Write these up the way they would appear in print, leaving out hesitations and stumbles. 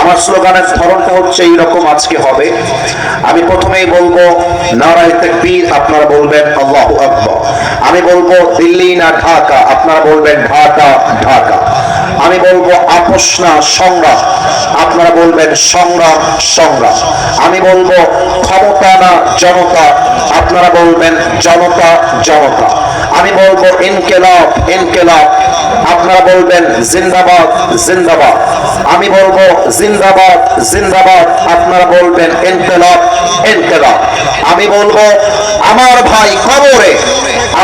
আমার স্লোগানের ধরনটা হচ্ছে এইরকম আজকে হবে। আমি প্রথমেই বলবো নারায়ে তাকবীর, আপনারা বলবেন আল্লাহু আকবার। আমি বলবো দিল্লি না ঢাকা, আপনারা বলবেন ঢাকা ঢাকা। আমি বলবো আপোষ না সংগ্রাম, আপনারা বলবেন সংগ্রাম সংগ্রাম। আমি বলবো ক্ষমতা না জনতা, আপনারা বলবেন জনতা জনতা। আমি বলবো ইনকিলাব ইনকিলাব, আপনারা বলবেন জিন্দাবাদ জিন্দাবাদ। আমি বলবো জিন্দাবাদ জিন্দাবাদ, আপনারা বলবেন ইনকিলাব ইনকিলাব। আমি বলবো আমার ভাই কবরে,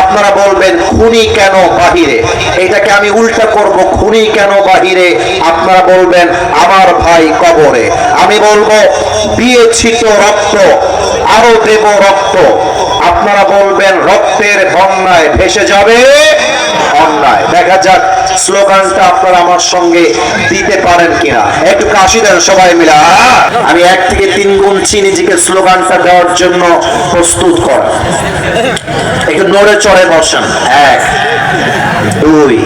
আপনারা বলবেন খুনি কেন বাহিরে। এটাকে আমি উল্টা করব, খুনি কেন বাহিরে, আপনারা বলবেন আমার ভাই কবরে। আমি বলবো দিয়েছি তো রক্ত, আরো দেব রক্ত, আপনারা বলবেন রক্তের বন্যায় ভেসে যাবে অন্যায়। দেখা যাক স্লোগানটা আপনারা আমার সঙ্গে দিতে পারেন কিনা। একটু কাশি দেন সবাই মিলে। আমি 1 থেকে 3 গুনছি, নিজেকে স্লোগানটা দেওয়ার জন্য প্রস্তুত কর। একটু নড়ে চড়ে বসেন। 1 2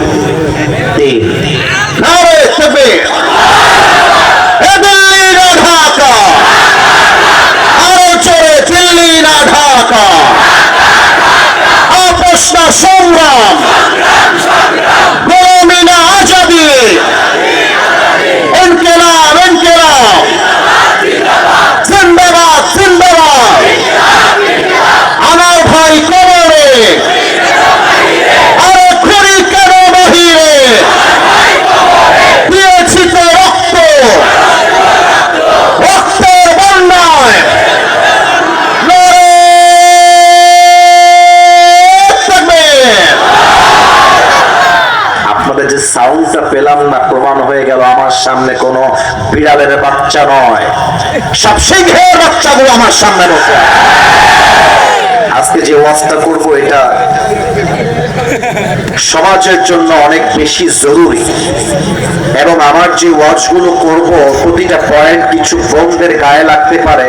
3। নারায়ে তাকবীর। দিল্লি না ঢাকা, আরো চড়ে দিল্লি না ঢাকা। আপোষ না সংগ্রাম, গোলামি না আজাদি। ইনকিলাব ইনকিলাব, জিন্দাবাদ জিন্দাবাদ। আমার ভাই কবরে, আরে খুনি কেন বাহিরে, দিয়েছি তো রক্ত, রক্তের বন্যায়। আপনাদের যে সাউন্ডটা পেলাম না, প্রমাণ হয়ে গেল আমার সামনে কোনো বিড়ালের বাচ্চা নয়, সব সিংহের বাচ্চাগুলো আমার সামনে বসে। আজকে যে ওয়াজটা করবো এটা সমাজের জন্য অনেক বেশি জরুরি, এবং আমার যে ওয়াজগুলো করব প্রতিটা পয়েন্ট কিছু বোনদের গায়ে লাগতে পারে।